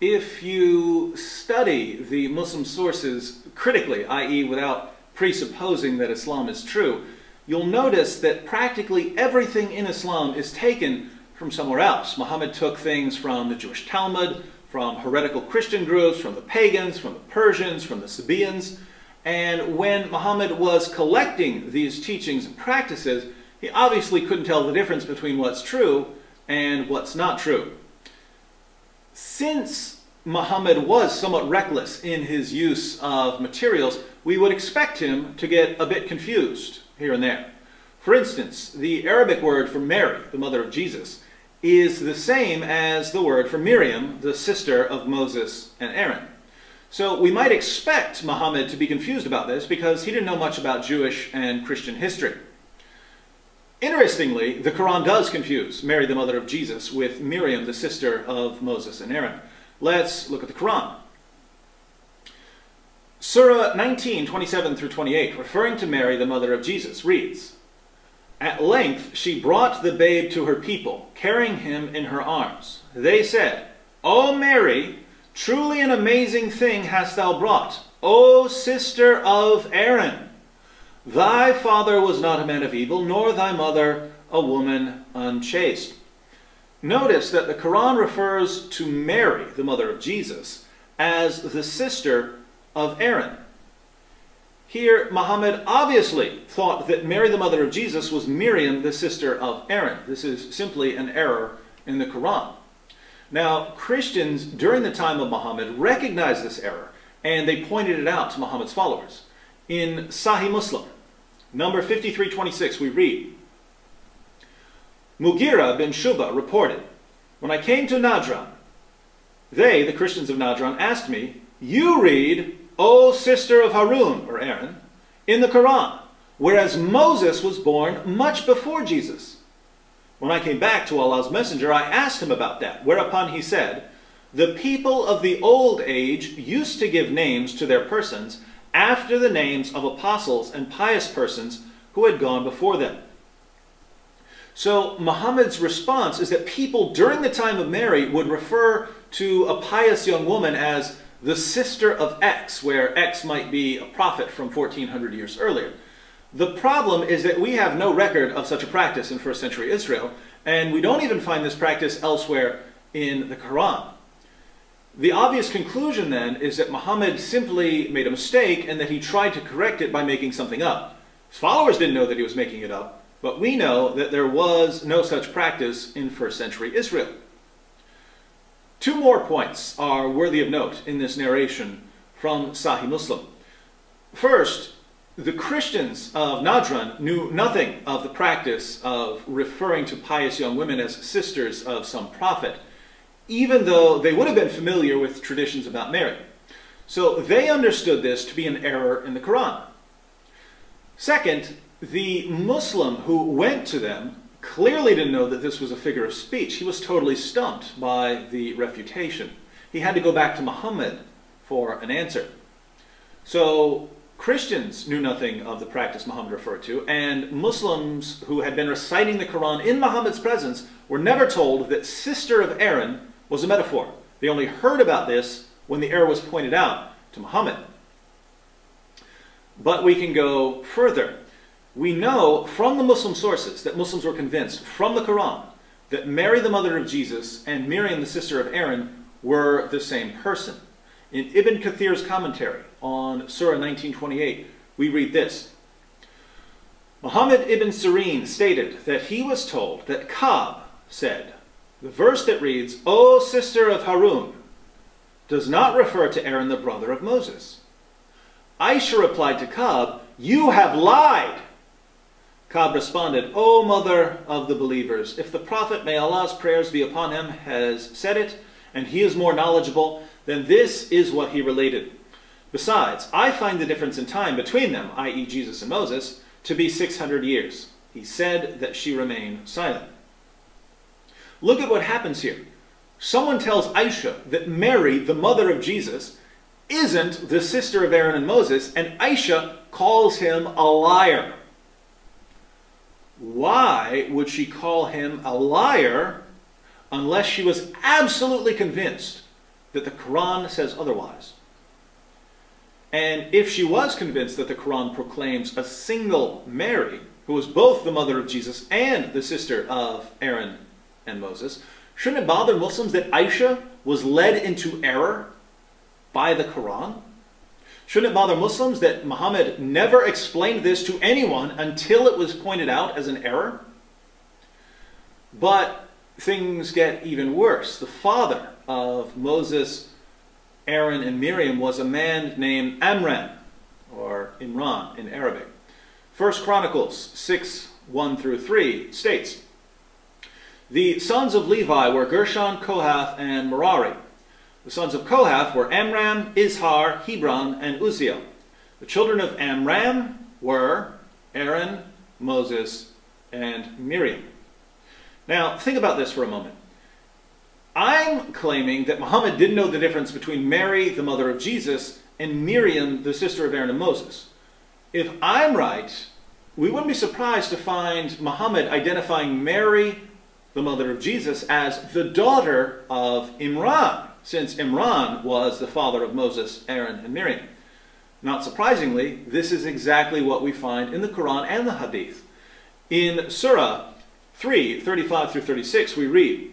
if you study the Muslim sources critically, i.e. without presupposing that Islam is true, you'll notice that practically everything in Islam is taken from somewhere else. Muhammad took things from the Jewish Talmud, from heretical Christian groups, from the pagans, from the Persians, from the Sabaeans. And when Muhammad was collecting these teachings and practices, he obviously couldn't tell the difference between what's true and what's not true. Since Muhammad was somewhat reckless in his use of materials, we would expect him to get a bit confused here and there. For instance, the Arabic word for Mary, the mother of Jesus, is the same as the word for Miriam, the sister of Moses and Aaron. So we might expect Muhammad to be confused about this because he didn't know much about Jewish and Christian history. Interestingly, the Quran does confuse Mary, the mother of Jesus, with Miriam, the sister of Moses and Aaron. Let's look at the Quran. Surah 19, 27 through 28, referring to Mary, the mother of Jesus, reads, "At length she brought the babe to her people, carrying him in her arms. They said, 'O Mary, truly an amazing thing hast thou brought, O sister of Aaron. Thy father was not a man of evil, nor thy mother a woman unchaste.'" Notice that the Quran refers to Mary, the mother of Jesus, as the sister of Aaron. Here, Muhammad obviously thought that Mary, the mother of Jesus, was Miriam, the sister of Aaron. This is simply an error in the Quran. Now, Christians during the time of Muhammad recognized this error, and they pointed it out to Muhammad's followers. In Sahih Muslim, number 5326, we read, "Mughira bin Shuba reported, when I came to Najran, they, the Christians of Najran, asked me, 'You read, O sister of Harun,' or Aaron, 'in the Quran, whereas Moses was born much before Jesus.' When I came back to Allah's Messenger, I asked him about that, whereupon he said, 'The people of the old age used to give names to their persons after the names of apostles and pious persons who had gone before them.'" So Muhammad's response is that people during the time of Mary would refer to a pious young woman as the sister of X, where X might be a prophet from 1400 years earlier. The problem is that we have no record of such a practice in first century Israel, and we don't even find this practice elsewhere in the Quran. The obvious conclusion then is that Muhammad simply made a mistake and that he tried to correct it by making something up. His followers didn't know that he was making it up, but we know that there was no such practice in first century Israel. Two more points are worthy of note in this narration from Sahih Muslim. First, the Christians of Najran knew nothing of the practice of referring to pious young women as sisters of some prophet, even though they would have been familiar with traditions about Mary. So they understood this to be an error in the Quran. Second, the Muslim who went to them clearly didn't know that this was a figure of speech. He was totally stumped by the refutation. He had to go back to Muhammad for an answer. So Christians knew nothing of the practice Muhammad referred to, and Muslims who had been reciting the Quran in Muhammad's presence were never told that sister of Aaron was a metaphor. They only heard about this when the error was pointed out to Muhammad. But we can go further. We know from the Muslim sources that Muslims were convinced from the Quran that Mary, the mother of Jesus, and Miriam, the sister of Aaron, were the same person. In Ibn Kathir's commentary on Surah 1928, we read this. Muhammad ibn Sirin stated that he was told that Ka'b said, the verse that reads, "O sister of Harun," does not refer to Aaron, the brother of Moses. Aisha replied to Ka'b, "You have lied." Ka'b responded, "O mother of the believers, if the Prophet, may Allah's prayers be upon him, has said it, and he is more knowledgeable, then this is what he related. Besides, I find the difference in time between them, i.e. Jesus and Moses, to be 600 years. He said that she remained silent." Look at what happens here. Someone tells Aisha that Mary, the mother of Jesus, isn't the sister of Aaron and Moses, and Aisha calls him a liar. Why would she call him a liar unless she was absolutely convinced that the Quran says otherwise. And if she was convinced that the Quran proclaims a single Mary, who was both the mother of Jesus and the sister of Aaron and Moses, shouldn't it bother Muslims that Aisha was led into error by the Quran? Shouldn't it bother Muslims that Muhammad never explained this to anyone until it was pointed out as an error? But things get even worse. The father of Moses, Aaron, and Miriam was a man named Amram, or Imran in Arabic. 1 Chronicles 6:1-3 states, "The sons of Levi were Gershon, Kohath, and Merari. The sons of Kohath were Amram, Izhar, Hebron, and Uzziel. The children of Amram were Aaron, Moses, and Miriam." Now, think about this for a moment. I'm claiming that Muhammad didn't know the difference between Mary, the mother of Jesus, and Miriam, the sister of Aaron and Moses. If I'm right, we wouldn't be surprised to find Muhammad identifying Mary, the mother of Jesus, as the daughter of Imran, since Imran was the father of Moses, Aaron, and Miriam. Not surprisingly, this is exactly what we find in the Quran and the Hadith. In Surah 3:35-36, we read,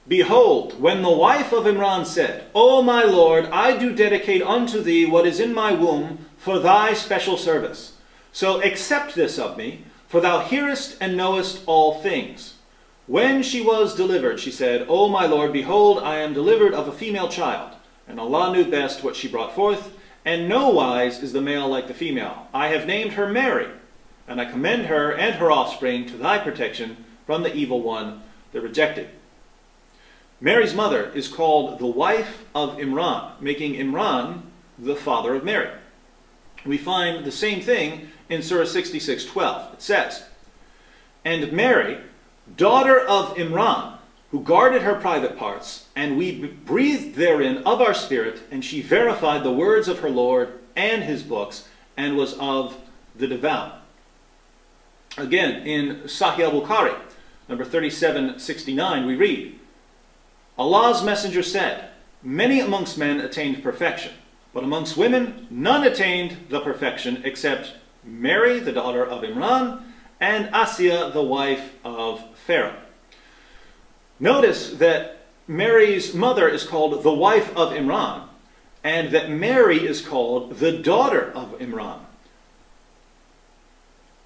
"Behold, when the wife of Imran said, O my Lord, I do dedicate unto thee what is in my womb for thy special service. So accept this of me, for thou hearest and knowest all things. When she was delivered, she said, O my Lord, behold, I am delivered of a female child. And Allah knew best what she brought forth, and no wise is the male like the female. I have named her Mary, and I commend her and her offspring to thy protection from the evil one, the rejected." Mary's mother is called the wife of Imran, making Imran the father of Mary. We find the same thing in Surah 66:12. It says, "And Mary, daughter of Imran, who guarded her private parts, and we breathed therein of our spirit, and she verified the words of her Lord and his books, and was of the devout." Again, in Sahih al-Bukhari, number 3769, we read, "Allah's messenger said, many amongst men attained perfection, but amongst women none attained the perfection except Mary, the daughter of Imran, and Asiya, the wife of Pharaoh." Notice that Mary's mother is called the wife of Imran, and that Mary is called the daughter of Imran.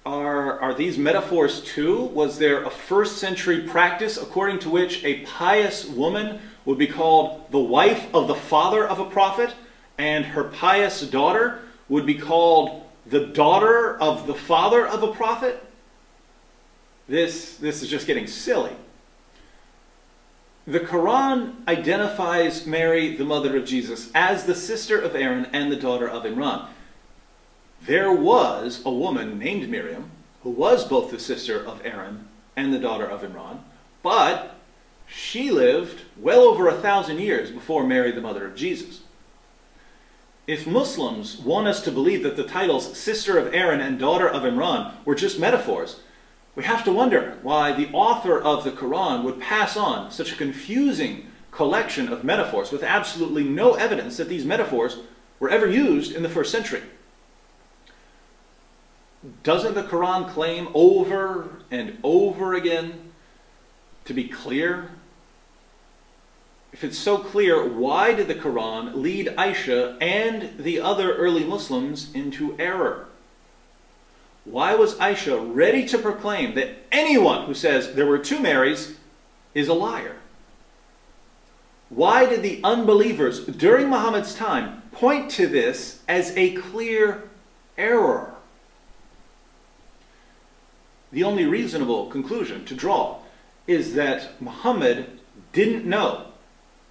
Are these metaphors too? Was there a first century practice according to which a pious woman would be called the wife of the father of a prophet, and her pious daughter would be called the daughter of the father of a prophet? This is just getting silly. The Quran identifies Mary, the mother of Jesus, as the sister of Aaron and the daughter of Imran. There was a woman named Miriam who was both the sister of Aaron and the daughter of Imran, but she lived well over 1,000 years before Mary, the mother of Jesus. If Muslims want us to believe that the titles sister of Aaron and daughter of Imran were just metaphors, we have to wonder why the author of the Quran would pass on such a confusing collection of metaphors with absolutely no evidence that these metaphors were ever used in the first century. Doesn't the Quran claim over and over again to be clear? If it's so clear, why did the Quran lead Aisha and the other early Muslims into error? Why was Aisha ready to proclaim that anyone who says there were two Marys is a liar? Why did the unbelievers during Muhammad's time point to this as a clear error? The only reasonable conclusion to draw is that Muhammad didn't know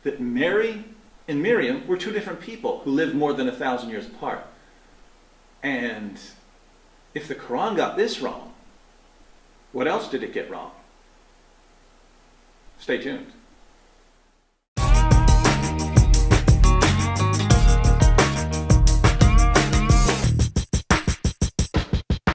that Mary and Miriam were two different people who lived more than 1,000 years apart. And if the Quran got this wrong, what else did it get wrong? Stay tuned.